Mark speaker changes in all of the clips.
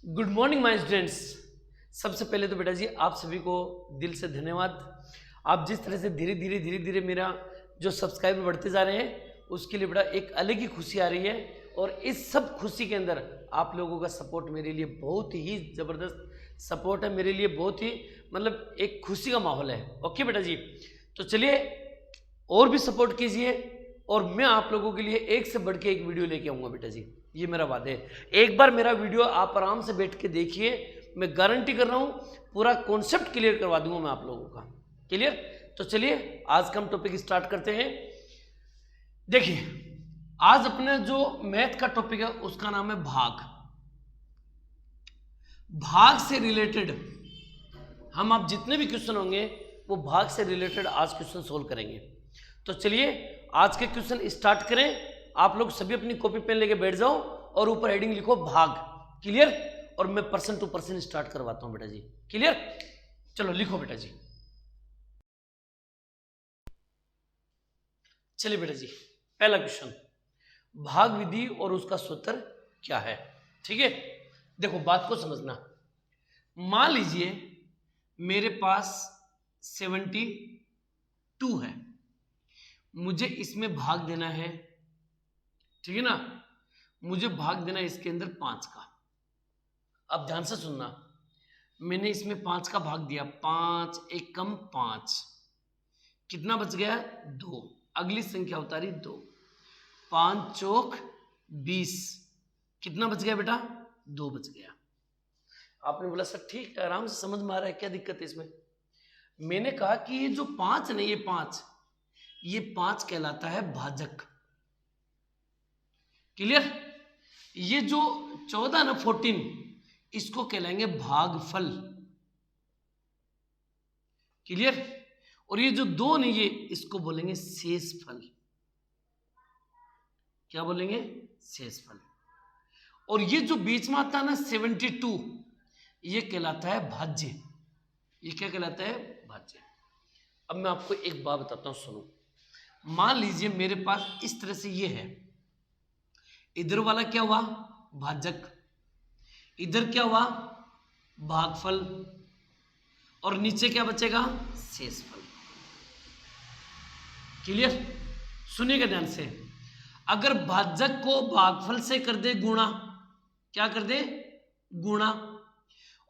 Speaker 1: Good morning my students. सबसे पहले तो बेटा जी आप सभी को दिल से धन्यवाद। आप जिस तरह से धीरे धीरे मेरा जो सब्सक्राइबर बढ़ते जा रहे हैं उसके लिए बेटा एक अलग ही खुशी आ रही है। और इस सब खुशी के अंदर आप लोगों का सपोर्ट मेरे लिए बहुत ही ज़बरदस्त सपोर्ट है, मेरे लिए बहुत ही मतलब एक खुशी का माहौल है। ओके बेटा जी, तो चलिए और भी सपोर्ट कीजिए और मैं आप लोगों के लिए एक से बढ़ के एक वीडियो लेके आऊँगा बेटा जी, ये मेरा वादा है। एक बार मेरा वीडियो आप आराम से बैठ के देखिए, मैं गारंटी कर रहा हूँ पूरा कॉन्सेप्ट क्लियर करवा दूंगा मैं आप लोगों का। क्लियर? तो चलिए आज का हम टॉपिक स्टार्ट करते हैं। देखिए आज अपने जो मैथ का टॉपिक है उसका नाम है भाग। भाग से रिलेटेड हम आप जितने भी क्वेश्चन होंगे वो भाग से रिलेटेड आज क्वेश्चन सोल्व करेंगे। तो चलिए आज के क्वेश्चन स्टार्ट करें। आप लोग सभी अपनी कॉपी पेन लेके बैठ जाओ और ऊपर हेडिंग लिखो भाग। क्लियर? और मैं पर्सन टू पर्सन स्टार्ट करवाता हूं बेटा जी। क्लियर? चलो लिखो बेटा जी। चलिए बेटा जी, पहला क्वेश्चन, भाग विधि और उसका सूत्र क्या है। ठीक है, देखो बात को समझना। मान लीजिए मेरे पास 72 है, मुझे इसमें भाग देना है, ठीक है ना। मुझे भाग देना है इसके अंदर 5 का। अब ध्यान से सुनना, मैंने इसमें 5 का भाग दिया, 5 एकम 5, कितना बच गया? 2। अगली संख्या उतारी 2, 5 चौक 20, कितना बच गया बेटा? 2 बच गया। आपने बोला सर ठीक है, आराम से समझ में आ रहा है, क्या दिक्कत है इसमें? मैंने कहा कि ये जो 5 नहीं, ये 5 कहलाता है भाजक। क्लियर? ये जो 14 ना 14 इसको कहलाएंगे भागफल। क्लियर? और ये जो 2 नहीं, ये इसको बोलेंगे शेषफल। क्या बोलेंगे? शेषफल। और ये जो बीच में आता है ना 72, ये कहलाता है भाज्य। ये क्या कहलाता है? भाज्य। अब मैं आपको एक बात बताता हूं, सुनो। मान लीजिए मेरे पास इस तरह से ये है, इधर वाला क्या हुआ? भाजक। इधर क्या हुआ? भागफल। और नीचे क्या बचेगा? शेषफल। क्लियर? सुनिएगा ध्यान से। अगर भाजक को भागफल से कर दे गुणा, क्या कर दे? गुणा।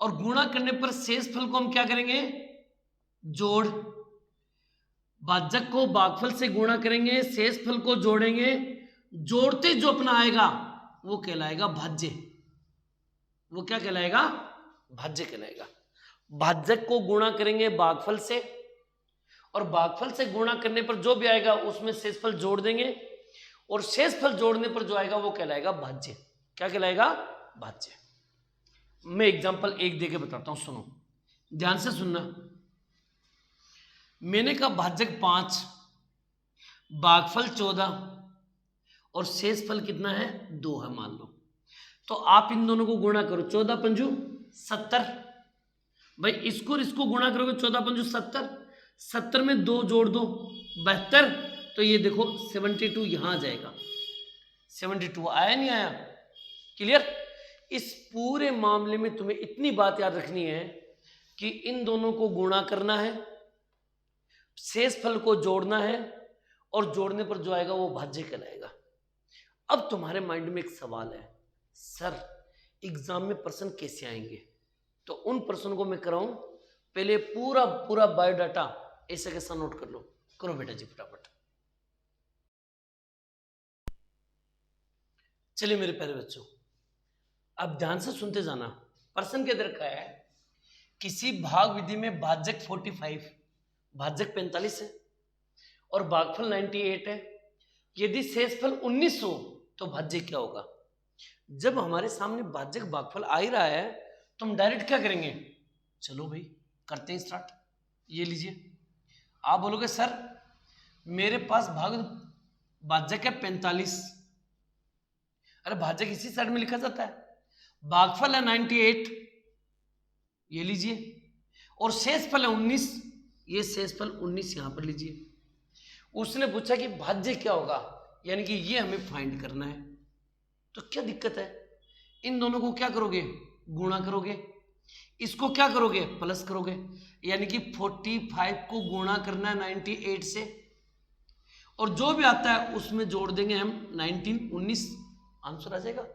Speaker 1: और गुणा करने पर शेषफल को हम क्या करेंगे? जोड़। भाजक को भागफल से गुणा करेंगे, शेषफल को जोड़ेंगे, जोड़ते जो अपना आएगा वो कहलाएगा भाज्य। वो क्या कहलाएगा? भाज्य कहलाएगा। भाजक को गुणा करेंगे भागफल से, और भागफल से गुणा करने पर जो भी आएगा उसमें शेषफल जोड़ देंगे, और शेषफल जोड़ने पर जो आएगा वो कहलाएगा भाज्य। क्या कहलाएगा? भाज्य। मैं एग्जांपल एक देके बताता हूं, सुनो ध्यान से सुनना। मैंने कहा भाजक 5, भागफल 14 और शेषफल कितना है? 2 है मान लो। तो आप इन दोनों को गुणा करो, 14 पंजू 70। भाई इसको और इसको गुणा करोगे, 14 पंजू 70, 70 में 2 जोड़ दो 72। तो ये देखो 72 यहां आ जाएगा। 72 आया नहीं आया? क्लियर? इस पूरे मामले में तुम्हें इतनी बात याद रखनी है कि इन दोनों को गुणा करना है, शेषफल को जोड़ना है, और जोड़ने पर जो आएगा वो भाज्य कहलाएगा। अब तुम्हारे माइंड में एक सवाल है, सर एग्जाम में प्रश्न कैसे आएंगे? तो उन प्रश्नों को मैं कराऊं, पहले पूरा बायोडाटा ऐसा कैसा नोट कर लो। करो बेटा जी फटाफट। चलिए मेरे प्यारे बच्चों, अब ध्यान से सुनते जाना। प्रश्न के अंदर क्या है? किसी भाग विधि में भाजक 45, भाजक 45 है और भागफल 98 है। यदि शेषफल 19 हो तो भाज्य क्या होगा? जब हमारे सामने भाजक भागफल आ ही रहा है तो हम डायरेक्ट क्या करेंगे? चलो भाई करते हैं स्टार्ट। ये लीजिए, आप बोलोगे सर मेरे पास भाजक है 45। अरे भाजक इसी साइड में लिखा जाता है, भागफल है 98, ये लीजिए, और शेषफल है 19, ये शेषफल 19 यहां पर लीजिए। उसने पूछा कि भाज्य क्या होगा, यानी कि ये हमें फाइंड करना है। तो क्या दिक्कत है? इन दोनों को क्या करोगे? गुणा करोगे, इसको क्या करोगे, प्लस करोगे, यानी कि 45 को गुणा करना है 98 से, और जो भी आता है उसमें जोड़ देंगे हम 19 आंसर आ जाएगा,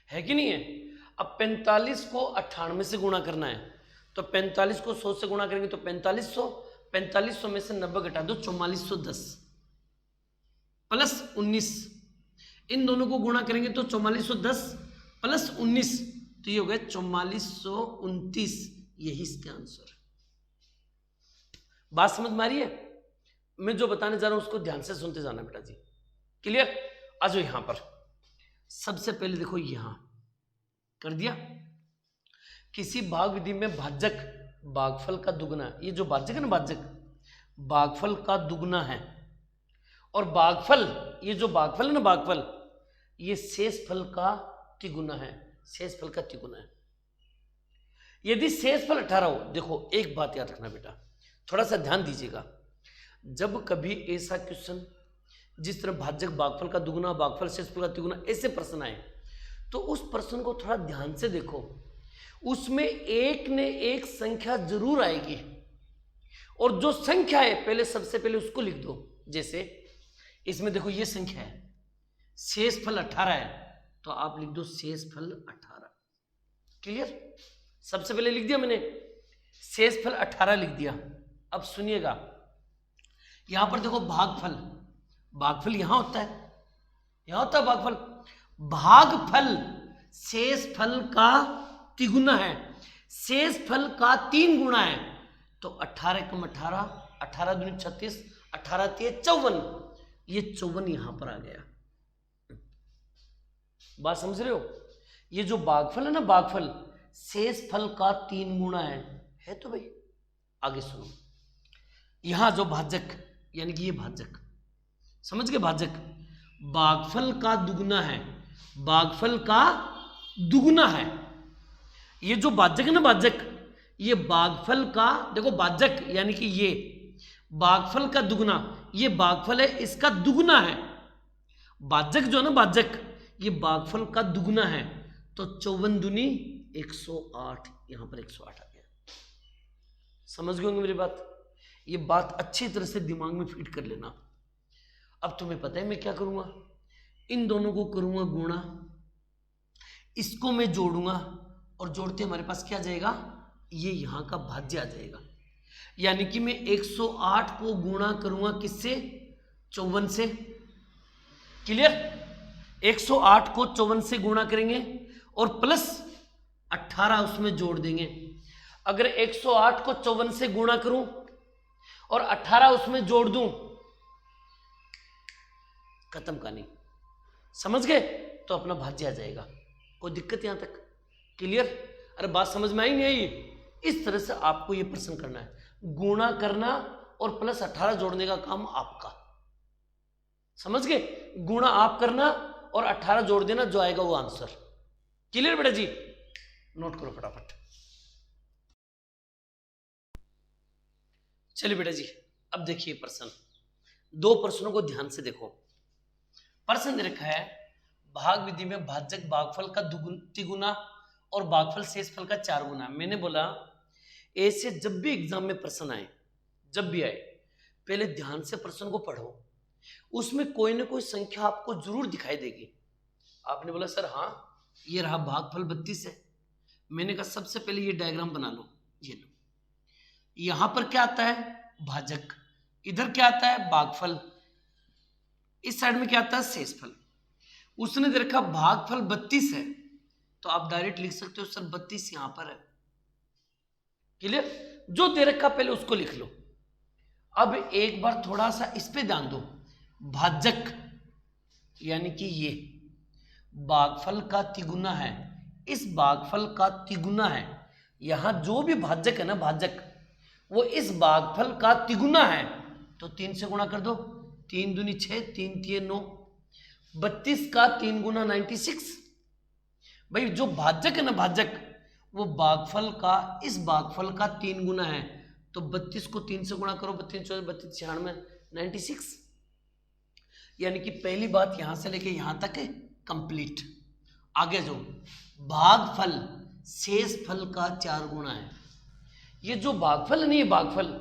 Speaker 1: है कि नहीं है। अब 45 को 98 से गुणा करना है, तो 45 को 100 से गुणा करेंगे तो 4500, 4500 में से 90 घटा दो 4410 प्लस 19, इन दोनों को गुणा करेंगे तो 4410 प्लस 19, तो ये हो गया 4429, यही इसका आंसर। बात समझ में आ रही है? मैं जो बताने जा रहा हूं उसको ध्यान से सुनते जाना बेटा जी, क्लियर। आ जाओ यहां पर, सबसे पहले देखो यहां कर दिया, किसी भाग विधि में भाजक भागफल का दुगना, ये जो भाजक है ना, भाजक भागफल का दुगना है, और भागफल, ये जो भागफल है ना, भागफल ये शेषफल का तिगुना है, शेषफल का तिगुना है। यदि शेषफल 18 हो, देखो एक बात याद रखना बेटा, थोड़ा सा ध्यान दीजिएगा, जब कभी ऐसा क्वेश्चन जिस तरह भाजक भागफल का दुगना, भागफल शेषफल का तिगुना, ऐसे प्रश्न आए, तो उस प्रश्न को थोड़ा ध्यान से देखो, उसमें एक ने एक संख्या जरूर आएगी, और जो संख्या है पहले सबसे पहले उसको लिख दो। जैसे इसमें देखो ये संख्या है, शेषफल 18 है, तो आप लिख दो शेषफल 18, क्लियर। सबसे पहले लिख दिया मैंने, शेषफल 18 लिख दिया। अब सुनिएगा, यहां पर देखो भागफल, भागफल यहां होता है, यहां होता है भागफल, भागफल शेषफल का तिगुना है, शेषफल का 3 गुना है, तो 18 कम 18, 18 दूनी 36, 18 तिये 54, ये 54 यहां पर आ गया। बात समझ रहे हो? ये जो भागफल है ना, भागफल शेषफल का 3 गुना है तो भाई आगे सुनो, यहां जो भाजक यानी कि ये भाजक, समझ गए, भाजक भागफल का दुगना है, भागफल का दुगना है, ये जो भाजक है ना, भाजक ये भागफल का, देखो भाजक यानी कि ये भागफल का दुगना, ये भागफल है इसका दुगना है, भाजक जो है ना, भाजक ये भागफल का दुगना है, तो 54 दूनी 108, यहां पर 108 आ गया। समझ गए होंगे मेरी बात? ये बात अच्छी तरह से दिमाग में फिट कर लेना। अब तुम्हें पता है मैं क्या करूंगा, इन दोनों को करूंगा गुणा, इसको मैं जोड़ूंगा, और जोड़ते हमारे पास क्या आ जाएगा, ये यहां का भाज्य आ जाएगा, यानी कि मैं 108 को गुणा करूंगा किससे, 54 से, क्लियर। 108 को 54 से गुणा करेंगे और प्लस 18 उसमें जोड़ देंगे। अगर 108 को 54 से गुणा करूं और 18 उसमें जोड़ दूं, खत्म कहानी, समझ गए, तो अपना भाज्य आ जाएगा। कोई दिक्कत यहां तक, क्लियर? अरे बात समझ में आई नहीं आई? इस तरह से आपको ये प्रश्न करना है, गुणा करना और प्लस 18 जोड़ने का काम आपका, समझ गए, गुणा आप करना और 18 जोड़ देना, जो आएगा वो आंसर। क्लियर बेटा जी? नोट करो फटाफट। चलिए बेटा जी, अब देखिए प्रश्न, 2 प्रश्नों को ध्यान से देखो। प्रश्न दे रखा है, भाग विधि में भाजक भागफल का तिगुना और भागफल शेषफल का 4 गुना। मैंने बोला ऐसे जब भी एग्जाम में प्रश्न आए, जब भी आए, पहले ध्यान से प्रश्न को पढ़ो, उसमें कोई ना कोई संख्या आपको जरूर दिखाई देगी। आपने बोला सर हाँ ये रहा भागफल 32 है, मैंने कहा सबसे पहले ये डायग्राम बना लो, ये लो, यहां पर क्या आता है, भाजक, इधर क्या आता है, भागफल, इस साइड में क्या आता है, शेषफल। उसने दे रखा भागफल 32 है, तो आप डायरेक्ट लिख सकते हो सर 32 यहां पर है, क्लियर। जो दे रखा पहले उसको लिख लो। अब एक बार थोड़ा सा इस पे ध्यान दो, भाजक यानी कि ये भागफल का तिगुना है, इस भागफल का तिगुना है, यहां जो भी भाजक है ना, भाजक वो इस भागफल का तिगुना है, तो 3 से गुणा कर दो, 3 दूनी 6, 3 तिये 9, 32 का 3 गुना 96। भाई जो भाजक है ना, भाजक वो भागफल का, इस भागफल का 3 गुना है, तो 32 को 3 से गुणा करो, 32 14 32 96 96, यानी कि पहली बात यहां से लेके यहां तक है कंप्लीट। आगे जो भागफल शेष फल का 4 गुना है। ये जो भागफल नहीं है, भागफल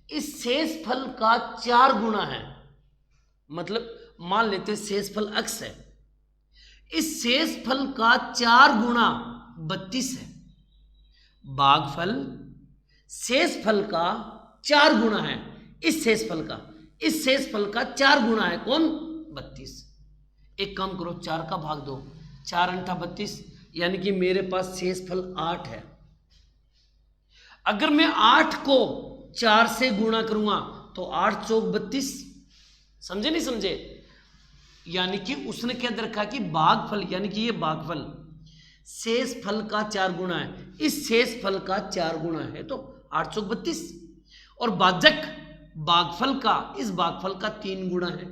Speaker 1: इस शेष फल का 4 गुना है। मतलब मान लेते हैं शेष फल x है, इस शेष फल का 4 गुना 32 है। भागफल शेष फल का 4 गुना है इस शेष फल का, इस शेष फल का 4 गुना है कौन? 32। एक काम करो, 4 का भाग दो, 4 अंठा 32, यानी कि मेरे पास शेष फल 8 है। अगर मैं 8 को 4 से गुणा करूंगा तो 8 चौक 32, समझे नहीं समझे? यानी कि उसने क्या दे रखा कि भागफल, यानी कि ये भागफल शेष फल का 4 गुना है, इस शेष फल का 4 गुना है, तो 8 चौक 32। और भाजक भागफल का इस भागफल का 3 गुना है।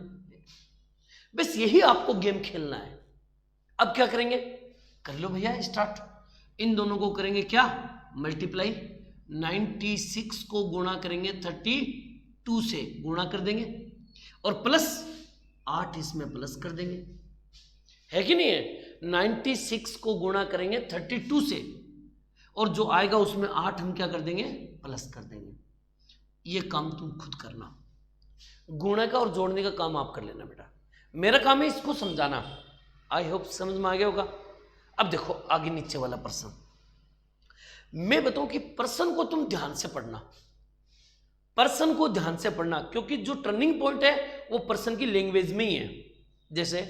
Speaker 1: बस यही आपको गेम खेलना है। अब क्या करेंगे? कर लो भैया स्टार्ट। इन दोनों को करेंगे क्या? मल्टीप्लाई। 96 को गुणा करेंगे 32 से, गुणा कर देंगे, और प्लस 8 इसमें प्लस कर देंगे, है कि नहीं है? 96 को गुणा करेंगे 32 से, और जो आएगा उसमें 8 हम क्या कर देंगे? प्लस कर देंगे। ये काम तुम खुद करना, गुणा का और जोड़ने का काम आप कर लेना बेटा। मेरा काम है इसको समझाना। आई होप समझ में आ गया होगा। अब देखो आगे नीचे वाला प्रश्न, मैं बताऊं कि प्रश्न को तुम ध्यान से पढ़ना, प्रश्न को ध्यान से पढ़ना, क्योंकि जो टर्निंग पॉइंट है वो प्रश्न की लैंग्वेज में ही है। जैसे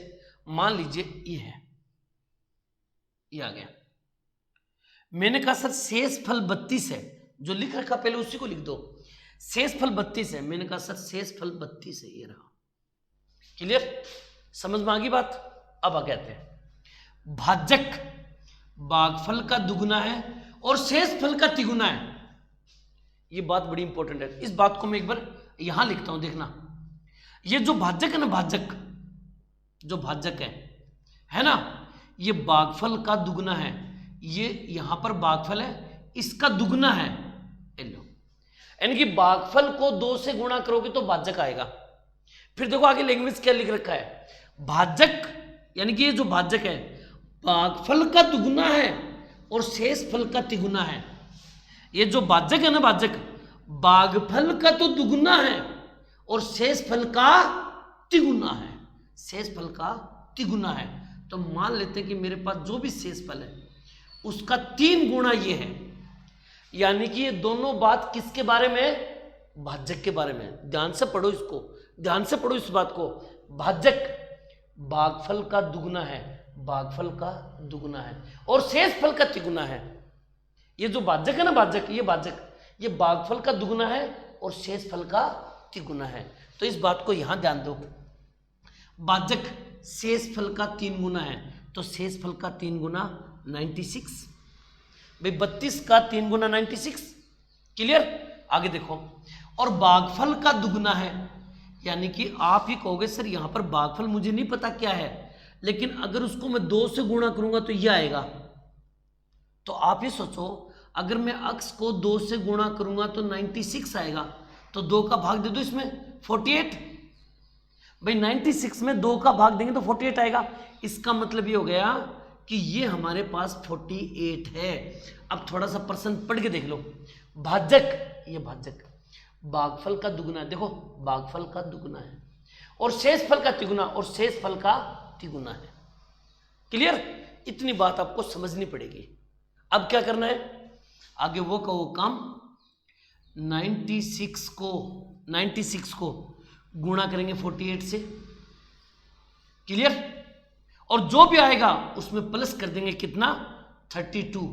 Speaker 1: मान लीजिए ये है, ये आ गया, मैंने कहा सर शेष फल 32 है, जो लिख रखा पहले उसी को लिख दो। शेष फल 32 है, मैंने कहा सर शेष फल 32 है, ये रहा। क्लियर? समझ में आ गई बात? अब आ कहते हैं भाजक भागफल का दुगुना है और शेष फल का तिगुना है। ये बात बड़ी इंपॉर्टेंट है, इस बात को मैं एक बार यहां लिखता हूं, देखना। ये जो भाजक है ना, भाजक जो भाजक है ना, ये भागफल का दुगुना है। ये यहां पर भागफल है, इसका दुगुना है। लो, यानी कि भागफल को 2 से गुणा करोगे तो भाजक आएगा। फिर देखो आगे लैंग्वेज क्या लिख रखा है, भाजक, यानी कि ये जो भाजक है भागफल का दुगुना है और शेष फल का तिगुना है। ये जो भाजक है ना, भाजक भागफल का तो दुगुना है और शेष फल का तिगुना है, शेष फल का तिगुना है। तो मान लेते हैं कि मेरे पास जो भी शेष फल है उसका 3 गुना ये है, यानी कि ये दोनों बात किसके बारे में? भाजक के बारे में। ध्यान से पढ़ो इसको, ध्यान से पढ़ो इस बात को। भाजक भागफल का दुगुना है, भागफल का दुगुना है और शेष फल का तिगुना है। ये जो भाजक है ना, भाजक, ये भाजक, ये भागफल का दुगुना है और शेष फल का तिगुना है। तो इस बात को यहां ध्यान दो, भाजक शेष फल का 3 गुना है, तो शेष फल का 3 गुना 96। भाई 32 का 3 गुना 96। क्लियर? आगे देखो, और भागफल का दुगुना है, यानी कि आप ही कहोगे सर यहां पर भागफल मुझे नहीं पता क्या है, लेकिन अगर उसको मैं 2 से गुणा करूंगा तो यह आएगा। तो आप ही सोचो, अगर मैं x को 2 से गुणा करूंगा तो 96 आएगा, तो 2 का भाग दे दो इसमें, 48। भाई 96 में 2 का भाग देंगे तो 48 आएगा। इसका मतलब ये हो गया कि ये हमारे पास 48 है। अब थोड़ा सा प्रश्न पढ़ के देख लो। भाजक, ये भाजक भागफल का दुगुना है, देखो भागफल का दुगुना है और शेष फल का तिगुना, और शेष फल का तिगुना है। क्लियर? इतनी बात आपको समझनी पड़ेगी। अब क्या करना है? आगे वो का वो काम, 96 को गुणा करेंगे 48 से। क्लियर? और जो भी आएगा उसमें प्लस कर देंगे कितना? 32,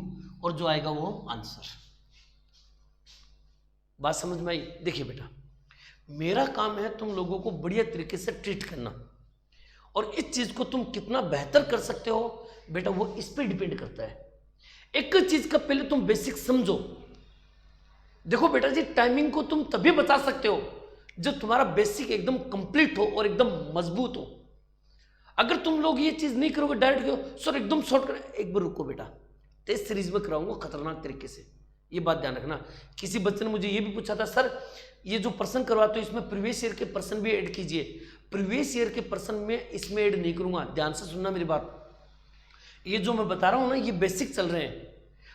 Speaker 1: और जो आएगा वो आंसर। बात समझ में आई? देखिए बेटा, मेरा काम है तुम लोगों को बढ़िया तरीके से ट्रीट करना, और इस चीज को तुम कितना बेहतर कर सकते हो बेटा वो इस पे डिपेंड करता है। एक चीज का पहले तुम बेसिक समझो। देखो बेटा जी, टाइमिंग को तुम तभी बता सकते हो जब तुम्हारा बेसिक एकदम कंप्लीट हो और एकदम मजबूत हो। अगर तुम लोग ये चीज नहीं करोगे, डायरेक्ट सर एकदम शॉर्ट कर, एक बार रुको बेटा, टेस्ट सीरीज में कराऊंगा खतरनाक तरीके से, ये बात ध्यान रखना। किसी बच्चे ने मुझे ये भी पूछा था, सर ये जो प्रश्न करवाते हो इसमें प्रीवियस ईयर के प्रश्न भी ऐड कीजिए। प्रीवियस ईयर के प्रश्न में इसमें ऐड नहीं करूंगा, ध्यान से सुनना मेरी बात। ये जो मैं बता रहा हूं ना ये बेसिक चल रहे हैं,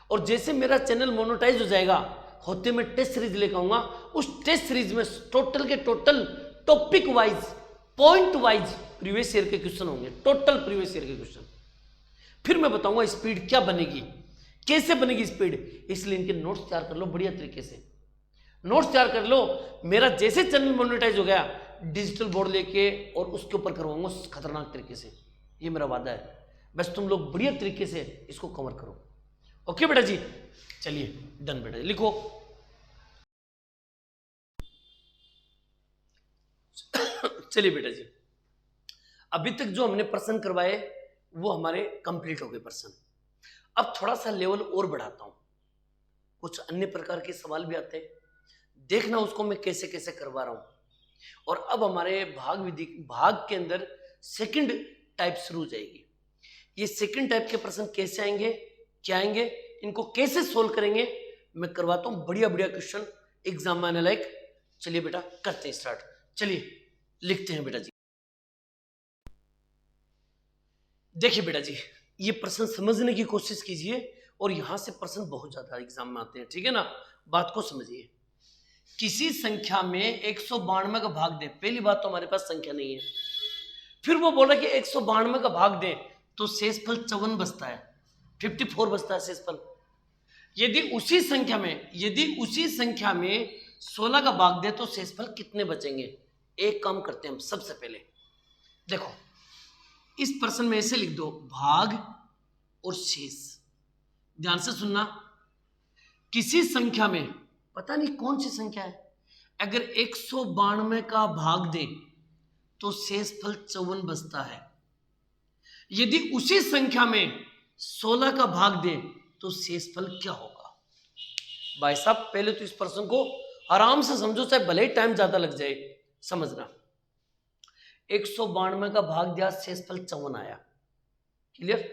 Speaker 1: और जैसे मेरा चैनल मोनेटाइज हो जाएगा होते मैं टेस्ट सीरीज लेकर आऊंगा, उस टेस्ट सीरीज में टोटल के total topic wise point wise previous year के क्वेश्चन होंगे, टोटल प्रीवियस ईयर के क्वेश्चन। फिर मैं बताऊंगा स्पीड क्या बनेगी, कैसे बनेगी स्पीड। इसलिए इनके नोट्स तैयार कर लो बढ़िया तरीके से, नोट्स तैयार कर लो। मेरा जैसे चैनल मोनेटाइज हो गया डिजिटल बोर्ड लेके और उसके ऊपर करवाऊंगा खतरनाक तरीके से, ये मेरा वादा है। बस तुम लोग बढ़िया तरीके से इसको कवर करो। ओके बेटा जी, चलिए डन बेटा, लिखो। चलिए बेटा जी, अभी तक जो हमने प्रश्न करवाए वो हमारे कंप्लीट हो गए प्रश्न। अब थोड़ा सा लेवल और बढ़ाता हूं, कुछ अन्य प्रकार के सवाल भी आते हैं, देखना उसको मैं कैसे कैसे करवा रहा हूं। और अब हमारे भाग के अंदर सेकंड टाइप शुरू हो जाएगी। ये सेकंड टाइप के प्रश्न कैसे आएंगे, क्या आएंगे, इनको कैसे सोल्व करेंगे, मैं करवाता हूं बढ़िया बढ़िया क्वेश्चन एग्जाम में आने लायक। चलिए बेटा करते हैं स्टार्ट, चलिए लिखते हैं बेटा जी। देखिए बेटा जी, ये प्रश्न समझने की कोशिश कीजिए, और यहां से प्रश्न बहुत ज्यादा एग्जाम में आते हैं, ठीक है ना। बात को समझिए। किसी संख्या में 192 का भाग दे, पहली बात तो हमारे पास संख्या नहीं है। फिर वो बोला कि 192 का भाग दे तो शेषफल 54 बचता है, 54 बचता है शेषफल। यदि उसी संख्या में 16 का भाग दे तो शेषफल कितने बचेंगे। एक काम करते हैं हम, सबसे पहले देखो इस प्रश्न में ऐसे लिख दो, भाग और शेष। ध्यान से सुनना, किसी संख्या में, पता नहीं कौन सी संख्या है, अगर 192 का भाग दे तो शेषफल 54 बचता है। यदि उसी संख्या में 16 का भाग दे तो शेषफल क्या होगा। भाई साहब पहले तो इस प्रश्न को आराम से समझो, चाहे भले ही टाइम ज्यादा लग जाए समझना। 192 का भाग दिया, शेषफल 54 आया, क्लियर।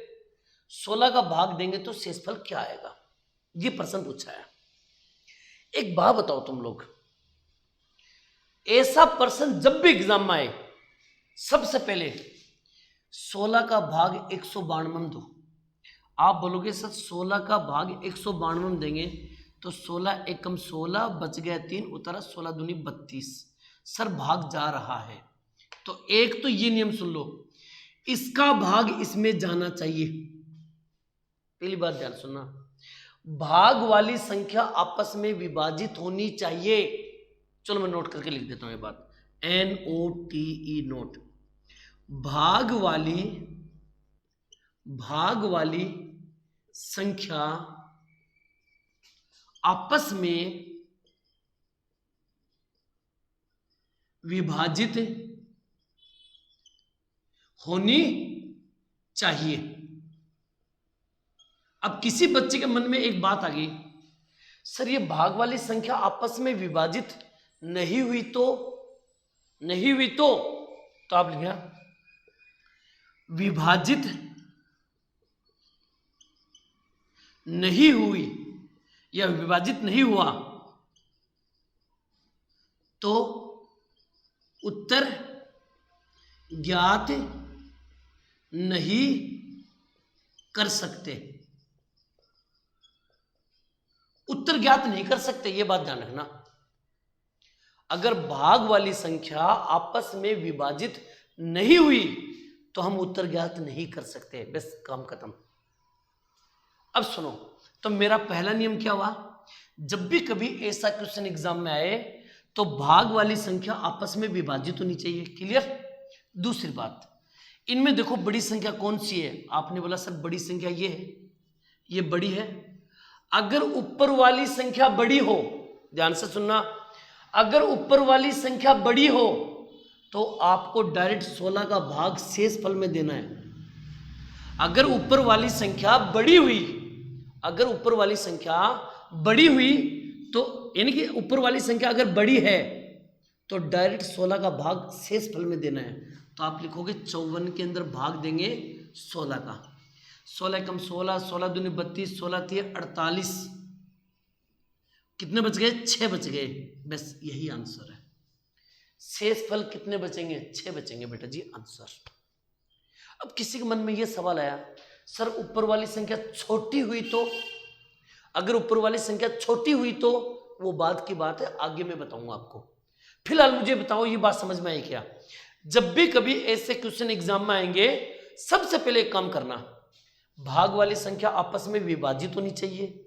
Speaker 1: 16 का भाग देंगे तो शेषफल क्या आएगा, ये प्रश्न पूछा है। एक बात बताओ तुम लोग, ऐसा प्रश्न जब भी एग्जाम में आए सबसे पहले 16 का भाग 192 में दो। आप बोलोगे सर 16 का भाग 192 में देंगे तो 16 एकम 16 बच गया 3, उतरा 16 दूनी 32। सर भाग जा रहा है, तो एक तो ये नियम सुन लो, इसका भाग इसमें जाना चाहिए। पहली बात ध्यान सुनना, भाग वाली संख्या आपस में विभाजित होनी चाहिए। चलो मैं नोट करके लिख देता हूं ये बात, NOTE नोट। भाग वाली संख्या आपस में विभाजित होनी चाहिए। अब किसी बच्चे के मन में एक बात आ गई, सर ये भाग वाली संख्या आपस में विभाजित नहीं हुई तो आप लिखिए विभाजित नहीं हुई या विभाजित नहीं हुआ तो उत्तर ज्ञात नहीं कर सकते। उत्तर ज्ञात नहीं कर सकते, ये बात ध्यान रखना। अगर भाग वाली संख्या आपस में विभाजित नहीं हुई तो हम उत्तर ज्ञात नहीं कर सकते, बस काम खत्म। अब सुनो, तो मेरा पहला नियम क्या हुआ, जब भी कभी ऐसा क्वेश्चन एग्जाम में आए तो भाग वाली संख्या आपस में विभाजित होनी चाहिए, क्लियर। दूसरी बात, इनमें देखो बड़ी संख्या कौन सी है, आपने बोला सर बड़ी संख्या ये है, ये बड़ी है। अगर ऊपर वाली संख्या बड़ी हो, ध्यान से सुनना, अगर ऊपर वाली संख्या बड़ी हो तो आपको डायरेक्ट 16 का भाग शेषफल में देना है। अगर ऊपर वाली संख्या बड़ी हुई, अगर ऊपर वाली संख्या बड़ी हुई तो यानी कि ऊपर वाली संख्या अगर बड़ी है तो डायरेक्ट 16 का भाग शेषफल में देना है। तो आप लिखोगे 54 के अंदर भाग देंगे 16 का, 16 कम 16, 16 दूनी 32, 16 3 48, कितने बच गए, 6 बच गए, बस यही आंसर है। शेषफल कितने बचेंगे, 6 बचेंगे बेटा जी आंसर। अब किसी के मन में यह सवाल आया, सर ऊपर वाली संख्या छोटी हुई तो, अगर ऊपर वाली संख्या छोटी हुई तो वो बात की बात है, आगे मैं बताऊंगा आपको। फिलहाल मुझे बताओ ये बात समझ में आई क्या? जब भी कभी ऐसे क्वेश्चन एग्जाम में आएंगे, सबसे पहले एक काम करना, भाग वाली संख्या आपस में विभाजित होनी चाहिए।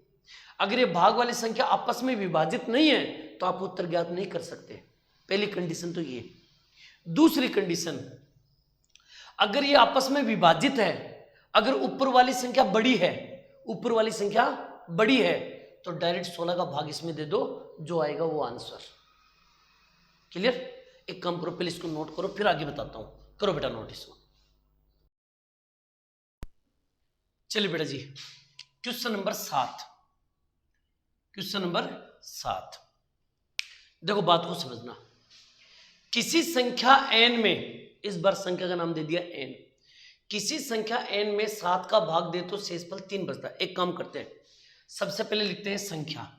Speaker 1: अगर ये भाग वाली संख्या आपस में विभाजित नहीं है तो आप उत्तर ज्ञात नहीं कर सकते। पहली कंडीशन तो ये। दूसरी कंडीशन, अगर ये आपस में विभाजित है, अगर ऊपर वाली संख्या बड़ी है, ऊपर वाली संख्या बड़ी है, तो डायरेक्ट 16 का भाग इसमें दे दो, जो आएगा वो आंसर। क्लियर? एक काम करो, पहले इसको नोट करो, फिर आगे बताता हूं। करो बेटा नोट इसको। चलिए बेटा जी, क्वेश्चन नंबर 7। क्वेश्चन नंबर 7, देखो बात को समझना। किसी संख्या n में, इस बार संख्या का नाम दे दिया n, किसी संख्या n में 7 का भाग दे तो शेषफल 3 बचता है। एक काम करते हैं, सबसे पहले लिखते हैं संख्या,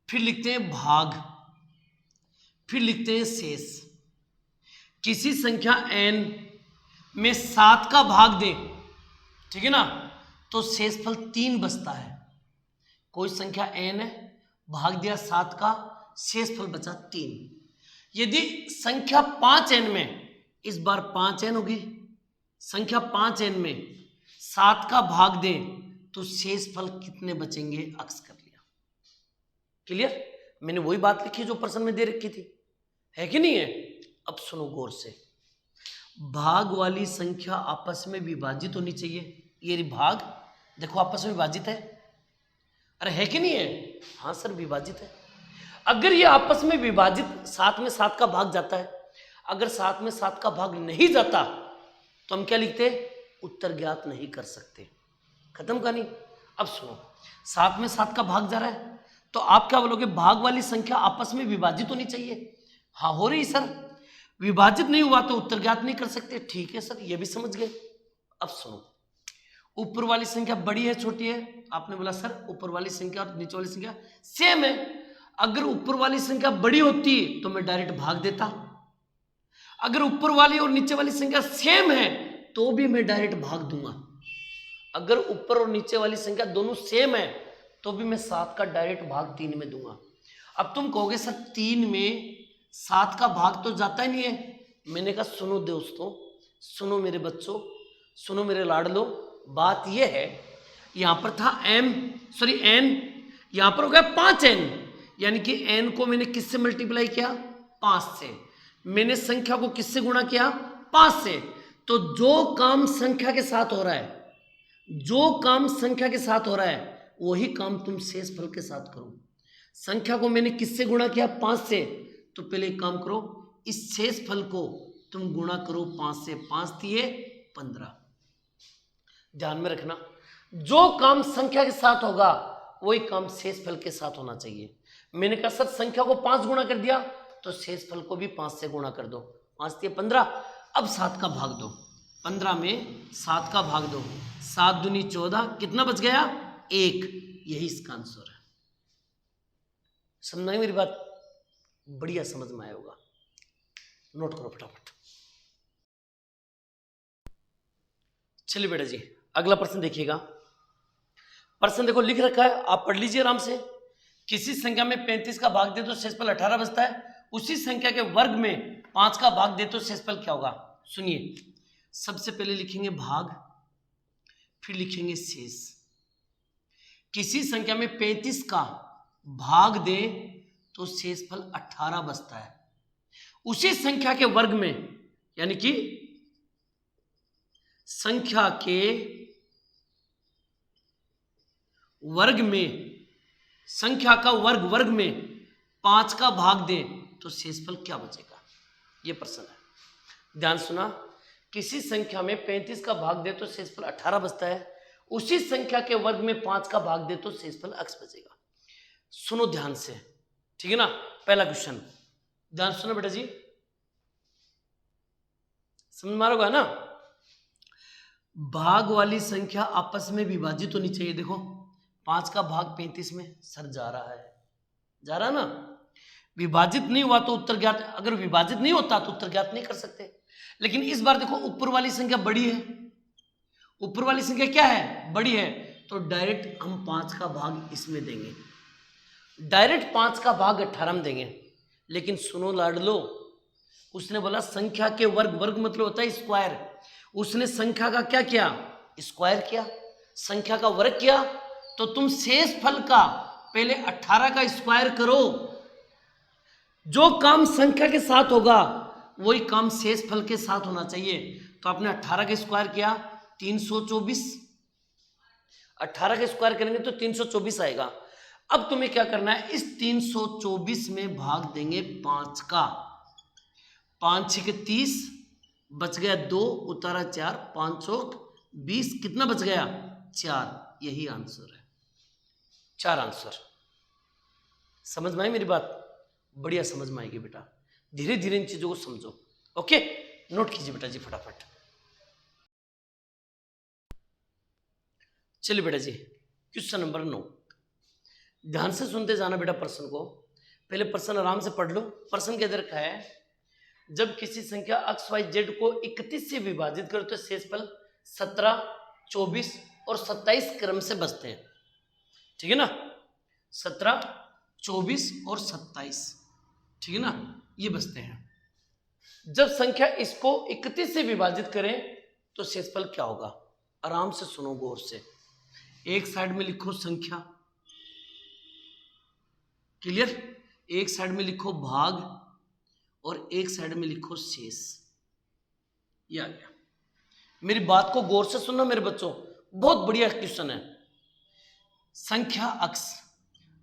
Speaker 1: फिर लिखते हैं भाग, फिर लिखते हैं शेष। किसी संख्या n में 7 का भाग दे, ठीक है ना, तो शेषफल 3 बचता है। कोई संख्या n है, भाग दिया 7 का, शेषफल बचा 3। यदि संख्या 5n में, इस बार 5n होगी, संख्या 5n में 7 का भाग दे तो शेषफल कितने बचेंगे, अक्स कर लिया। क्लियर? मैंने वही बात लिखी जो प्रश्न में दे रखी थी, है कि नहीं है? अब सुनो गौर से, भाग वाली संख्या आपस में विभाजित होनी चाहिए। ये भाग देखो आपस में विभाजित है, अरे है कि नहीं है? हाँ सर विभाजित है। अगर ये आपस में विभाजित, 7 में 7 का भाग जाता है, अगर 7 में 7 का भाग नहीं जाता तो हम क्या लिखते? उत्तर ज्ञात नहीं कर सकते। खत्म कहानी। अब सुनो, 7 में 7 का भाग जा रहा है तो आप क्या बोलोगे? भाग वाली संख्या आपस में विभाजित होनी चाहिए। हाँ हो रही सर, विभाजित नहीं हुआ तो उत्तर ज्ञात नहीं कर सकते। ठीक है सर, ये भी समझ गए। अब सुनो, ऊपर वाली संख्या बड़ी है छोटी है? आपने बोला सर ऊपर वाली संख्या और नीचे वाली संख्या सेम है। अगर ऊपर वाली संख्या बड़ी होती तो मैं डायरेक्ट भाग देता, अगर ऊपर वाली और नीचे वाली संख्या सेम है तो भी मैं डायरेक्ट भाग दूंगा। अगर ऊपर और नीचे वाली संख्या दोनों सेम है तो भी मैं 7 का डायरेक्ट भाग 3 में दूंगा। अब तुम कहोगे सर 3 में 7 का भाग तो जाता ही नहीं है। मैंने कहा सुनो दोस्तों, सुनो मेरे बच्चों, सुनो मेरे लाडलो, बात यह है, यहां पर था n, यहां पर हो गया 5n, यानी कि n को मैंने किससे मल्टीप्लाई किया? 5 से। मैंने संख्या को किससे गुणा किया? 5 से। तो जो काम संख्या के साथ हो रहा है, जो काम संख्या के साथ हो रहा है, वही काम तुम शेषफल के साथ करो। संख्या को मैंने किससे गुणा किया? 5 से। तो पहले एक काम करो, इस शेषफल को तुम गुणा करो 5 से, 5 दिए 15। ध्यान में रखना, जो काम संख्या के साथ होगा वही काम शेषफल के साथ होना चाहिए। मैंने कहा सर संख्या को 5 गुणा कर दिया तो शेषफल को भी 5 से गुणा कर दो, 5 दिए 15। अब 7 का भाग दो, 15 में 7 का भाग दो, 7 दूनी 14, कितना बच गया? 1। यही इसका आंसर है। समझ में मेरी बात? बढ़िया समझ में आया होगा। नोट करो फटाफट। चलिए बेटा जी, अगला प्रश्न देखिएगा। प्रश्न देखो लिख रखा है, आप पढ़ लीजिए आराम से। किसी संख्या में 35 का भाग दे तो शेषफल 18 बचता है, उसी संख्या के वर्ग में 5 का भाग दे तो शेषफल क्या होगा? सुनिए, सबसे पहले लिखेंगे भाग, फिर लिखेंगे शेष। किसी संख्या में 35 का भाग दे तो शेषफल 18 बचता है, उसी संख्या के वर्ग में, यानी कि संख्या के वर्ग में, संख्या का वर्ग में 5 का भाग दे तो शेषफल क्या बचेगा? यह प्रश्न है। ध्यान सुना, किसी संख्या में 35 का भाग दे तो शेषफल 18 बचता है, उसी संख्या के वर्ग में 5 का भाग दे तो शेषफल x बचेगा। सुनो ध्यान से, ठीक है ना? पहला क्वेश्चन ध्यान सुनो बेटा जी, समझ मारोगा ना? भाग वाली संख्या आपस में विभाजित होनी चाहिए। देखो 5 का भाग 35 में, सर जा रहा है, जा रहा ना? विभाजित नहीं हुआ तो उत्तर ज्ञात, अगर विभाजित नहीं होता तो उत्तर ज्ञात नहीं कर सकते। लेकिन इस बार देखो ऊपर वाली संख्या बड़ी है, ऊपर वाली संख्या क्या है, बड़ी है, तो डायरेक्ट हम 5 का भाग इसमें देंगे, डायरेक्ट 5 का भाग 18 में देंगे। लेकिन सुनो लाडलो, उसने बोला संख्या के वर्ग, वर्ग मतलब होता है स्क्वायर, उसने संख्या का क्या किया, स्क्वायर किया, संख्या का वर्ग किया। तो तुम शेष फल का पहले 18 का स्क्वायर करो, जो काम संख्या के साथ होगा वही काम शेष फल के साथ होना चाहिए। तो आपने 18 का स्क्वायर किया 324, 18 का स्क्वायर करेंगे तो 324 आएगा। अब तुम्हें क्या करना है, इस 324 में भाग देंगे 5 का, 5 6 के 30, बच गया 2, उतारा 4, 5 20, कितना बच गया 4, यही आंसर है, 4 आंसर। समझ में आई मेरी बात, बढ़िया समझ में आएगी बेटा, धीरे धीरे इन चीजों को समझो। ओके, नोट कीजिए बेटा जी फटाफट। चलिए बेटा जी क्वेश्चन नंबर 9, ध्यान से सुनते जाना बेटा प्रश्न को, पहले प्रश्न आराम से पढ़ लो। प्रश्न के अंदर रखा है, जब किसी संख्या x y z को 31 से विभाजित करो तो शेषफल 17, 24 और 27 क्रम से बचते हैं। ठीक है ना, 17, 24 और 27, ठीक है ना, ये बचते हैं। जब संख्या इसको 31 से विभाजित करें तो शेषफल क्या होगा, आराम से सुनो गौर से। एक साइड में लिखो संख्या, क्लियर, एक साइड में लिखो भाग और एक साइड में लिखो शेष। ये आ गया। मेरी बात को गौर से सुनना मेरे बच्चों, बहुत बढ़िया क्वेश्चन है। संख्या अक्स,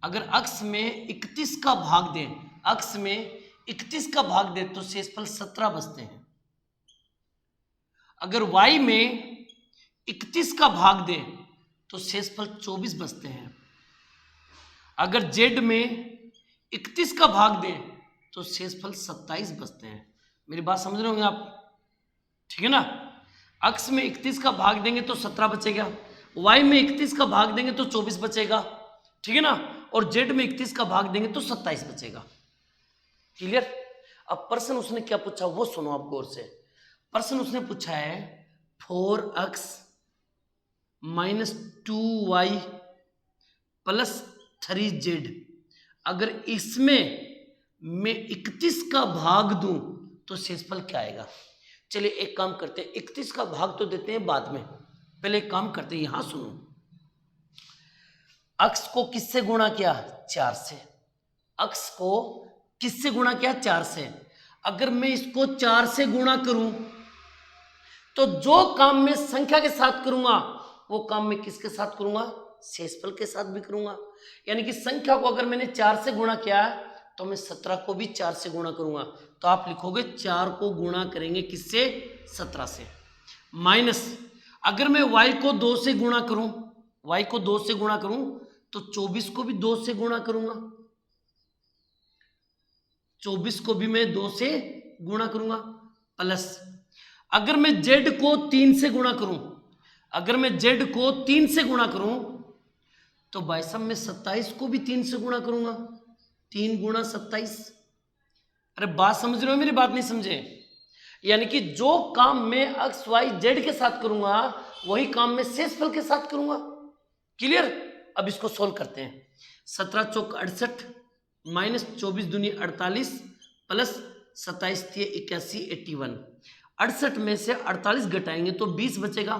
Speaker 1: अगर अक्स में 31 का भाग दें, अक्स में 31 का भाग दें तो शेषफल 17 बचते हैं। अगर y में 31 का भाग दें तो शेषफल 24 बचते हैं। अगर z में 31 का भाग दें तो शेषफल 27 बचते हैं। मेरी बात समझ रहे होंगे आप, ठीक है ना। अक्स में 31 का भाग देंगे तो 17 बचेगा, y में 31 का भाग देंगे तो 24 बचेगा, ठीक है ना, और z में 31 का भाग देंगे तो 27 बचेगा। क्लियर। अब प्रश्न उसने क्या पूछा वो सुनो आप गौर से। प्रश्न उसने पूछा है 4x minus 2y plus 3z, अगर इसमें मैं 31 का भाग दूं तो शेषफल क्या आएगा। चलिए एक काम करते हैं, 31 का भाग तो देते हैं बाद में, पहले एक काम करते हैं, यहां सुनो। अक्स को किससे गुणा किया, 4 से। अक्स को किससे गुणा किया, 4 से। अगर मैं इसको 4 से गुणा करूं तो जो काम मैं संख्या के साथ करूंगा वो काम मैं किसके साथ करूंगा, शेषफल के साथ भी करूंगा। यानी कि संख्या को अगर मैंने 4 से गुणा किया तो मैं 17 को भी 4 से गुणा करूंगा। तो आप लिखोगे 4 को गुणा करेंगे किससे, 17 से। माइनस अगर मैं y को 2 से गुणा करूं, y को 2 से गुणा करूं तो 24 को भी 2 से गुणा करूंगा, 24 को भी मैं 2 से गुणा करूंगा। प्लस अगर मैं z को 3 से गुणा करूं, अगर मैं z को 3 से गुणा करूं तो भाई साहब मैं 27 को भी 3 से गुणा करूंगा, 3 गुणा 27। अरे बात समझ रहे हो मेरी, बात नहीं समझे। यानी कि जो काम मैं एक्स वाई जेड के साथ करूंगा वही काम मैं शेषफल के साथ करूंगा। क्लियर। अब इसको सोल्व करते हैं। 17 चौक 68 माइनस 24 दूनी 48 प्लस 27 81 81। 68 में से 48 घटाएंगे तो 20 बचेगा,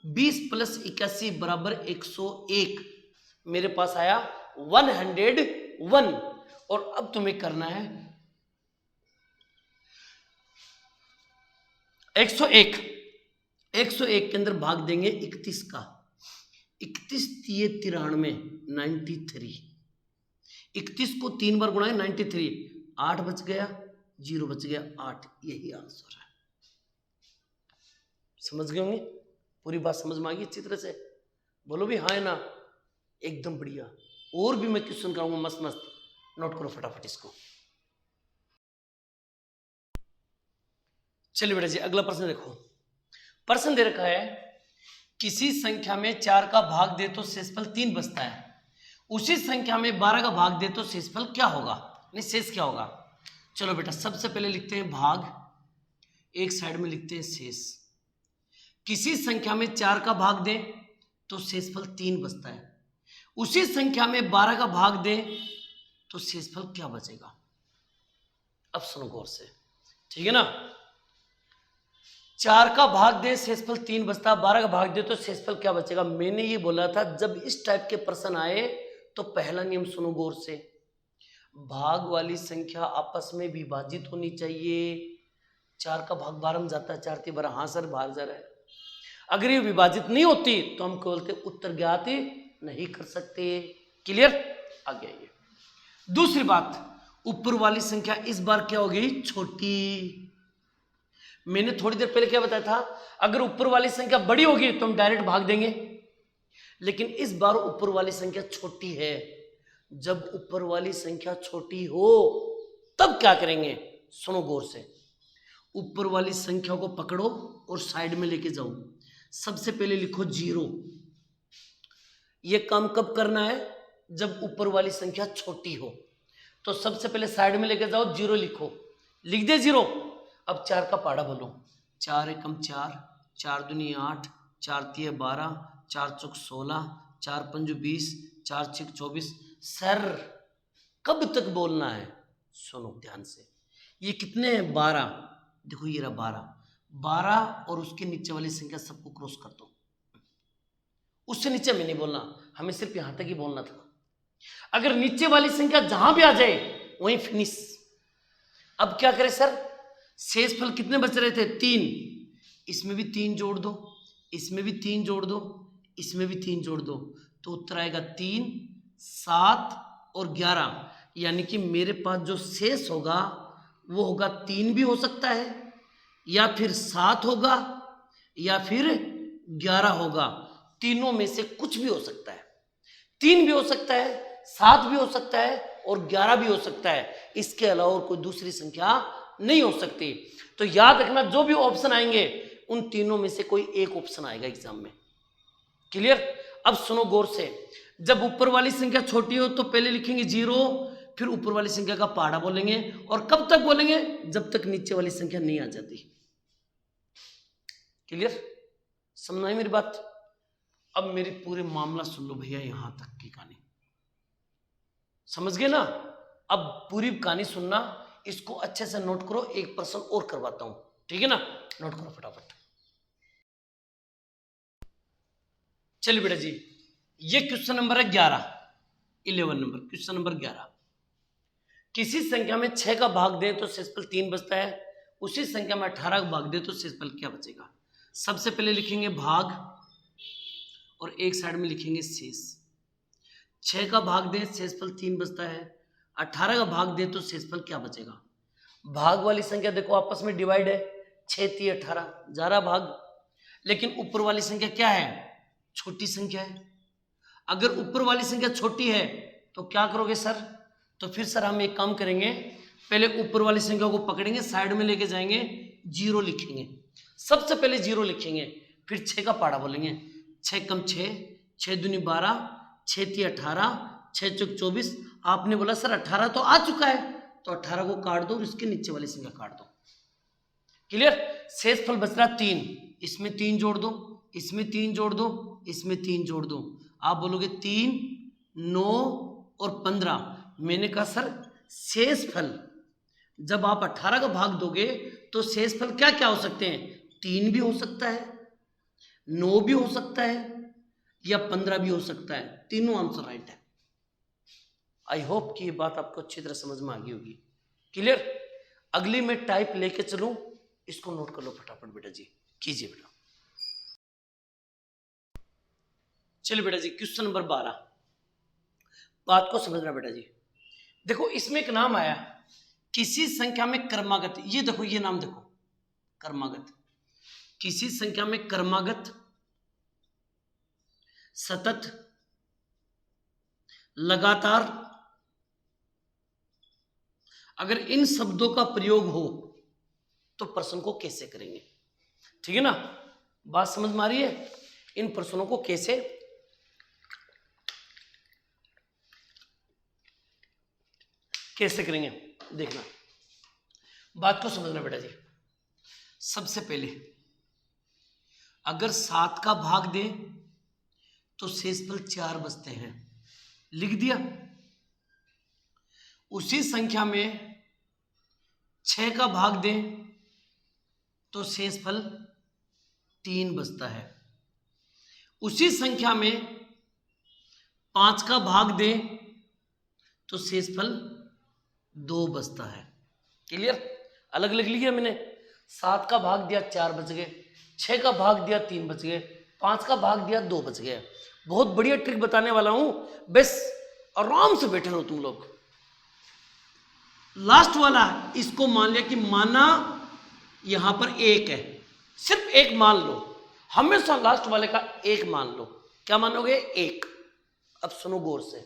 Speaker 1: 20 प्लस 81 बराबर 101। मेरे पास आया 101। और अब तुम्हें करना है 101 के अंदर भाग देंगे 31 का, 31 3 93, 31 को 3 बार गुणा है 93, 8 बच गया, 0 बच गया 8, यही आंसर है। समझ गए होंगे, पूरी बात समझ में आ गई अच्छी तरह से, बोलो भी हाँ है ना, एकदम बढ़िया। और भी मैं क्वेश्चन कराऊंगा मस्त मस्त, नोट करो फटाफट इसको। चलिए बेटा जी अगला प्रश्न देखो। प्रश्न दे रखा है किसी संख्या में 4 का भाग दे तो शेषफल 3 बचता है, उसी संख्या में 12 का भाग दे तो शेषफल क्या होगा, शेष क्या होगा। चलो बेटा सबसे पहले लिखते हैं भाग, एक साइड में लिखते हैं शेष। किसी संख्या में 4 का भाग दें तो शेषफल 3 बचता है, उसी संख्या में 12 का भाग दें तो शेषफल क्या बचेगा? अब सुनो गौर से, ठीक है ना। 4 का भाग दे शेषफल 3 बचता, 12 का भाग दे तो शेषफल क्या बचेगा? मैंने ये बोला था जब इस टाइप के प्रश्न आए तो पहला नियम सुनो गौर से, भाग वाली संख्या आपस में विभाजित होनी चाहिए। 4 का भाग 12 में जाता है, 4 3 12। हाँ सर बाहर जा रहा है। अगर ये विभाजित नहीं होती तो हम बोलते उत्तर ज्ञात नहीं कर सकते। क्लियर? आ गया ये। दूसरी बात, ऊपर वाली संख्या इस बार क्या हो गई? छोटी। मैंने थोड़ी देर पहले क्या बताया था, अगर ऊपर वाली संख्या बड़ी होगी तो हम डायरेक्ट भाग देंगे, लेकिन इस बार ऊपर वाली संख्या छोटी है। जब ऊपर वाली संख्या छोटी हो तब क्या करेंगे? सुनो गौर से, ऊपर वाली संख्या को पकड़ो और साइड में लेके जाओ। सबसे पहले लिखो 0। यह काम कब करना है? जब ऊपर वाली संख्या छोटी हो। तो सबसे पहले साइड में लेके जाओ, 0 लिखो। लिख दे 0। अब 4 का पहाड़ा बोलो। 4 एकम 4, 4 दूनी 8, 4 तिये 12, 4 चौक 16, 4 पंजू 20, 4 छिक 24। सर कब तक बोलना है? सुनो ध्यान से, ये कितने हैं? 12। देखो ये रहा 12। 12 और उसके नीचे वाली संख्या सबको क्रॉस कर दो। उससे नीचे में नहीं बोलना, हमें सिर्फ यहां तक ही बोलना था। अगर नीचे वाली संख्या जहां भी आ जाए वहीं फिनिश। अब क्या करें सर? शेषफल कितने बच रहे थे? 3। इसमें भी 3 जोड़ दो, इसमें भी 3 जोड़ दो, इसमें भी 3 जोड़ दो, तो उत्तर आएगा 3, 7 और 11। यानी कि मेरे पास जो शेष होगा वो होगा 3 भी हो सकता है, या फिर 7 होगा, या फिर 11 होगा। तीनों में से कुछ भी हो सकता है। 3 भी हो सकता है, 7 भी हो सकता है और 11 भी हो सकता है। इसके अलावा और कोई दूसरी संख्या नहीं हो सकती। तो याद रखना, जो भी ऑप्शन आएंगे उन तीनों में से कोई एक ऑप्शन आएगा एग्जाम में। क्लियर? अब सुनो गौर से, जब ऊपर वाली संख्या छोटी हो तो पहले लिखेंगे 0, फिर ऊपर वाली संख्या का पहाड़ा बोलेंगे। और कब तक बोलेंगे? जब तक नीचे वाली संख्या नहीं आ जाती। क्लियर? समझ आई मेरी बात? अब मेरी पूरे मामला सुन लो भैया, यहां तक की कहानी समझ गए ना? अब पूरी कहानी सुनना, इसको अच्छे से नोट करो। एक प्रश्न और करवाता हूं, ठीक है ना? नोट करो फटाफट। चलिए बेटा जी, ये क्वेश्चन नंबर है 11 नंबर, क्वेश्चन नंबर 11। किसी संख्या में 6 का भाग दें तो शेषफल 3 बचता है, उसी संख्या में 18 का भाग दें तो शेषफल क्या बचेगा? सबसे पहले लिखेंगे भाग और एक साइड में लिखेंगे शेष। 6 का भाग दें शेषफल 3 बचता है, 18 का भाग दें तो शेषफल क्या बचेगा? भाग वाली संख्या देखो आपस में डिवाइड है, 6 3 18 जा रहा भाग। लेकिन ऊपर वाली संख्या क्या है? छोटी संख्या है। अगर ऊपर वाली संख्या छोटी है तो क्या करोगे सर? तो फिर सर हम एक काम करेंगे, पहले ऊपर वाली संख्या को पकड़ेंगे, साइड में लेके जाएंगे, 0 लिखेंगे। सबसे पहले 0 लिखेंगे, फिर 6 का पहाड़ा बोलेंगे। 6 कम 6, 6 दूनी 12, 6 3 18, 6 चौक 24। आपने बोला सर 18 तो आ चुका है, तो 18 को काट दो और इसके नीचे वाली संख्या काट दो। क्लियर? शेषफल बच रहा 3, इसमें 3 जोड़ दो, इसमें 3 जोड़ दो, इसमें 3 जोड़ दो। आप बोलोगे 3 9 और 15। मैंने कहा सर शेषफल जब आप 18 का भाग दोगे तो शेषफल क्या क्या हो सकते हैं? 3 भी हो सकता है, 9 भी हो सकता है, या 15 भी हो सकता है। तीनों आंसर राइट है। आई होप कि ये बात आपको अच्छी तरह समझ में आ गई होगी। क्लियर? अगली मैं टाइप लेके चलूं, इसको नोट कर लो फटाफट बेटा जी, कीजिए बेटा। चलिए बेटा जी, क्वेश्चन नंबर 12। बात को समझना बेटा जी। देखो इसमें एक नाम आया, किसी संख्या में क्रमागत। ये देखो ये नाम देखो, क्रमागत। किसी संख्या में क्रमागत, सतत, लगातार, अगर इन शब्दों का प्रयोग हो तो प्रश्न को कैसे करेंगे? ठीक है ना? बात समझ में आ रही है? इन प्रश्नों को कैसे करेंगे देखना, बात को समझना बेटा जी। सबसे पहले अगर 7 का भाग दें तो शेषफल 4 बचते हैं, लिख दिया। उसी संख्या में 6 का भाग दें तो शेषफल 3 बचता है। उसी संख्या में 5 का भाग दें तो शेषफल 2 बचता है। क्लियर? अलग अलग लिखिए मैंने। 7 का भाग दिया 4 बच गए, 6 का भाग दिया 3 बच गए, 5 का भाग दिया 2 बच गए। बहुत बढ़िया ट्रिक बताने वाला हूं, बस आराम से बैठे रहो तुम लोग। लास्ट वाला इसको मान लिया कि माना यहां पर 1 है, सिर्फ 1 मान लो, हमेशा लास्ट वाले का 1 मान लो। क्या मानोगे? 1। अब सुनो गौर से,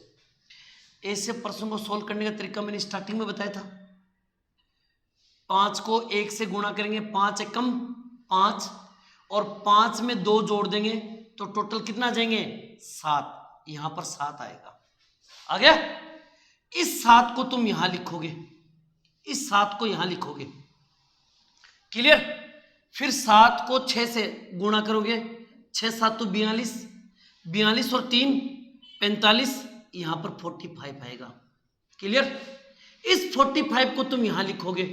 Speaker 1: ऐसे प्रश्न को सोल्व करने का तरीका मैंने स्टार्टिंग में बताया था। 5 को 1 से गुणा करेंगे, 5 एकम 5, और 5 में 2 जोड़ देंगे तो टोटल कितना आ जाएंगे? 7। यहां पर 7 आएगा। आ गया? इस 7 को तुम यहां लिखोगे, इस 7 को यहां लिखोगे। क्लियर? फिर 7 को 6 से गुणा करोगे, 6 7 तो 42, 42 और 3 45, यहां पर 45 आएगा। क्लियर? इस 45 को तुम यहां लिखोगे।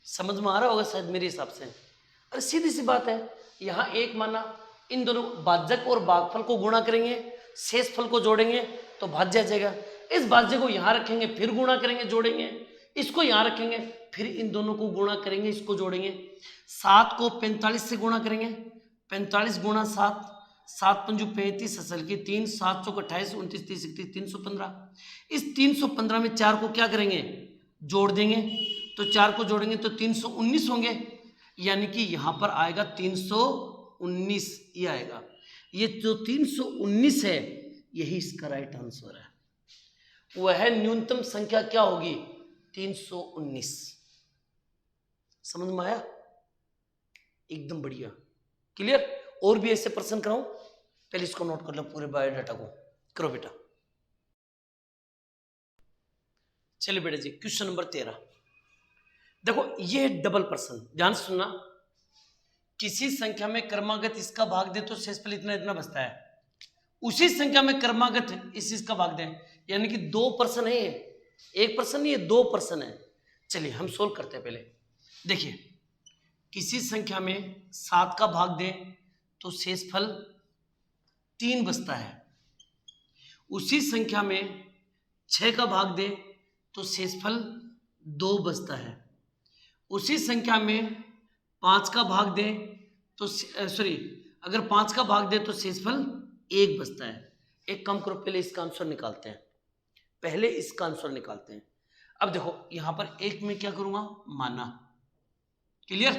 Speaker 1: समझ में आ रहा होगा शायद मेरे हिसाब से। अरे सीधी सी बात है, यहां 1 माना, इन दोनों भाजक और भागफल को गुणा करेंगे, शेषफल को जोड़ेंगे तो भाज्य आ जाएगा। इस भाज्य को यहां रखेंगे, फिर गुणा करेंगे, जोड़ेंगे, इसको यहां रखेंगे, फिर इन दोनों को गुणा करेंगे, इसको जोड़ेंगे। 7 को 45 से गुणा करेंगे, 45 गुणा 7, 7 पंजू 35, असल की 3, 7 चौक 28, 29 30 31 315। इस 315 में 4 को क्या करेंगे? जोड़ देंगे, तो 4 को जोड़ेंगे तो 319 होंगे, यानी कि यहां पर आएगा 319। ये आएगा, ये जो 319 है यही इसका राइट आंसर है। वह न्यूनतम संख्या क्या होगी? 319। समझ में आया? एकदम बढ़िया। क्लियर? और भी ऐसे प्रश्न कराऊं? पहले इसको नोट कर लो, पूरे बायोडाटा को करो बेटा। चलिए बेटा जी, क्वेश्चन नंबर 13 देखो, ये डबल प्रश्न, ध्यान से सुनना। किसी संख्या में क्रमागत इसका भाग दे तो शेषफल इतना इतना बचता है। उसी संख्या में क्रमागत इसका भाग दें, यानी कि 2 प्रश्न है, 1 प्रश्न नहीं है, 2 प्रश्न है। चलिए हम सोल्व करते हैं। पहले देखिए, किसी संख्या में 7 का भाग दें तो शेषफल 3 बचता है। उसी संख्या में 6 का भाग दें तो शेषफल 2 बचता है। उसी संख्या में 5 का भाग दें तो अगर 5 का भाग दें तो शेषफल 1 बचता है। एक काम करो, पहले इसका आंसर निकालते हैं, पहले इसका आंसर निकालते हैं। अब देखो यहां पर 1 में क्या करूंगा? माना। क्लियर?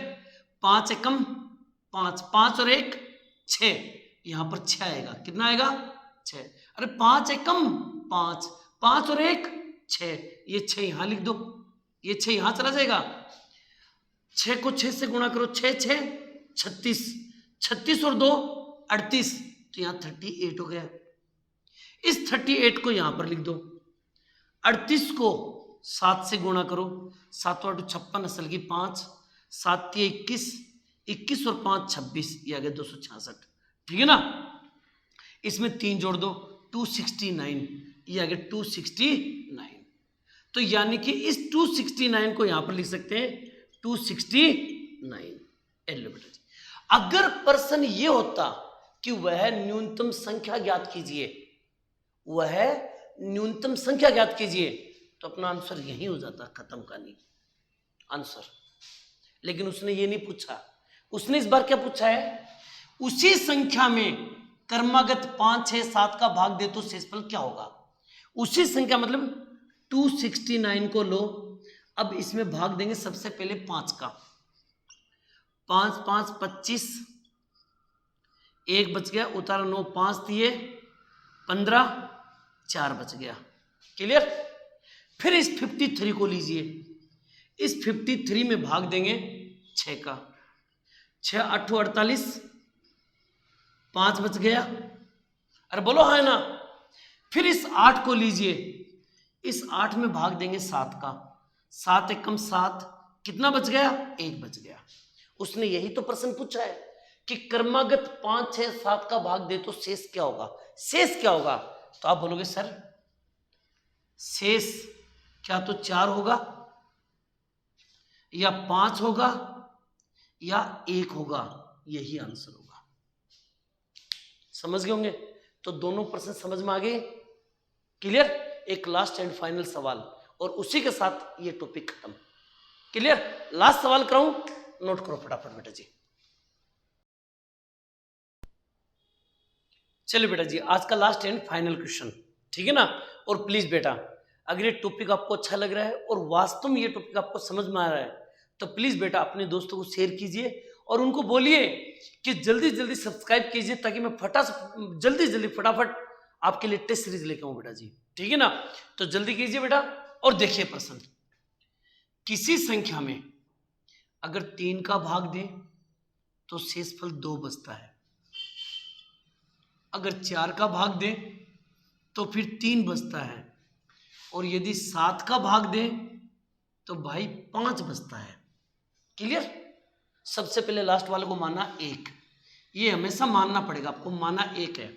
Speaker 1: 5 एकम 5, 5 और 1 6, यहां पर 6 आएगा। कितना आएगा? 6। अरे 5 एकम 5, 5 और 1 6, ये 6 यहां लिख दो, ये 6 यहां चला जाएगा। 6 को 6 से गुणा करो, 6 6 36, 36 और 2 38, तो यहां 38 हो गया। इस 38 को यहां पर लिख दो। 38 को 7 से गुणा करो, 7 8 56, असल की 5, 7 21, 21 और 5 26, ये आ गया 266। ठीक है ना? इसमें 3 जोड़ दो, 269, ये आ गया 269। तो यानी कि इस 269 को यहां पर लिख सकते हैं 269। एलो बेटा जी, अगर प्रश्न ये होता कि वह न्यूनतम संख्या ज्ञात कीजिए, वह न्यूनतम संख्या ज्ञात कीजिए, तो अपना आंसर यही हो जाता, खत्म कहानी आंसर। लेकिन उसने ये नहीं पूछा, उसने इस बार क्या पूछा है? उसी संख्या में क्रमागत 5 6 7 का भाग दे तो शेषफल क्या होगा? उसी संख्या मतलब 269 को लो, अब इसमें भाग देंगे सबसे पहले 5 का, 5 5 25, 1 बच गया, उतारा 9, 5 दिए 15, 4 बच गया। क्लियर? फिर इस 53 को लीजिए, इस 53 में भाग देंगे 6 का, 6 8 48, 5 बच गया। अरे बोलो हाँ ना? फिर इस 8 को लीजिए, इस 8 में भाग देंगे 7 का, 7 एकम 7, कितना बच गया? 1 बच गया। उसने यही तो प्रश्न पूछा है कि क्रमागत 5, 6, 7 का भाग दे तो शेष क्या होगा, शेष क्या होगा, तो आप बोलोगे सर शेष क्या तो 4 होगा या 5 होगा या 1 होगा, यही आंसर होगा। समझ गए होंगे? तो दोनों प्रश्न समझ में आ गए, क्लियर। एक लास्ट एंड फाइनल सवाल और उसी के साथ ये टॉपिक खत्म, क्लियर। लास्ट सवाल कराऊं, नोट करो फटाफट बेटा जी। चलिए बेटा जी, आज का लास्ट एंड फाइनल क्वेश्चन, ठीक है ना। और प्लीज बेटा, अगर ये टॉपिक आपको अच्छा लग रहा है और वास्तव में ये टॉपिक आपको समझ में आ रहा है तो प्लीज बेटा अपने दोस्तों को शेयर कीजिए और उनको बोलिए कि जल्दी जल्दी सब्सक्राइब कीजिए, ताकि मैं जल्दी फटाफट आपके लिए टेस्ट सीरीज लेके आऊं बेटा जी, ठीक है ना। तो जल्दी कीजिए बेटा। और देखिए प्रश्न, किसी संख्या में अगर 3 का भाग दें तो शेषफल 2 बचता है, अगर 4 का भाग दें तो फिर 3 बचता है, और यदि 7 का भाग दें तो भाई 5 बचता है, क्लियर। सबसे पहले लास्ट वाले को माना 1, ये हमेशा मानना पड़ेगा आपको, माना 1 है।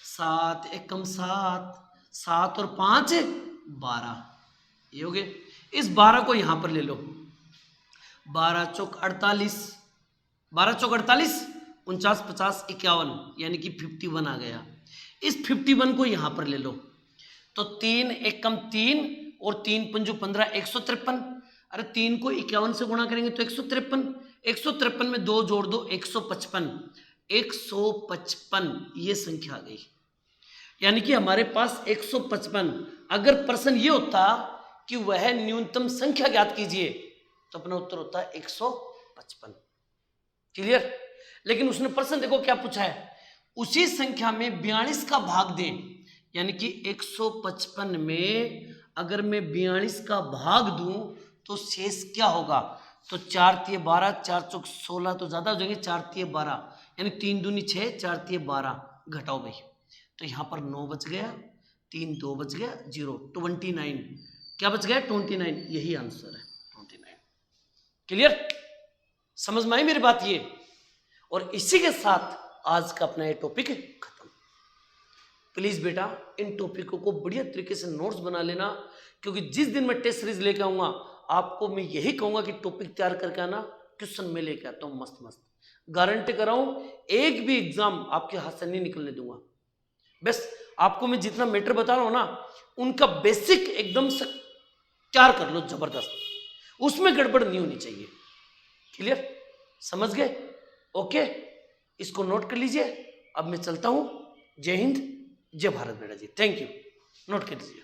Speaker 1: 7 एकम 7, 7 और 5 12, ये हो गए। इस 12 को यहां पर ले लो, 12 चौक 48, 12 चौक 48, 49 50 51, यानी कि 51 आ गया। इस 51 को यहां पर ले लो, तो 3 एकम 3 और 3 पंजू 15, 153। अरे 3 को 51 से गुणा करेंगे तो 153, 153 में 2 जोड़ दो 155, 155 ये संख्या आ गई, यानी कि हमारे पास 155। अगर प्रश्न ये होता कि वह न्यूनतम संख्या ज्ञात कीजिए तो अपना उत्तर होता है 155, क्लियर। लेकिन उसने प्रश्न देखो क्या पूछा है, उसी संख्या में 42 का भाग दें, यानी कि 155 में अगर मैं 42 का भाग दूं तो शेष क्या होगा, तो 4 तिये 12, 4 चौक 16 तो ज्यादा हो जाएंगे, 4 तिये 12, यानी 3 दूनी 6, 4 तिये 12, घटाओ भाई, तो यहां पर 9 बच गया, 3 2 बच गया, 0 29, क्या बच गया 29, यही आंसर है 29, क्लियर। समझ में आई मेरी बात ये। और इसी के साथ आज का अपना ये टॉपिक खत्म। प्लीज बेटा इन टॉपिकों को बढ़िया तरीके से नोट्स बना लेना, क्योंकि जिस दिन मैं टेस्ट सीरीज लेके आऊंगा आपको मैं यही कहूंगा कि टॉपिक तैयार करके आना, क्वेश्चन में लेके आता हूं मस्त मस्त, गारंटी कर रहा हूं एक भी एग्जाम आपके हाथ से नहीं निकलने दूंगा। बस आपको मैं जितना मैटर बता रहा हूं ना, उनका बेसिक एकदम से तैयार कर लो जबरदस्त, उसमें गड़बड़ नहीं होनी चाहिए, क्लियर। समझ गए? ओके, इसको नोट कर लीजिए। अब मैं चलता हूं। जय हिंद, जय भारत बेटा जी, थैंक यू। नोट कर लीजिए।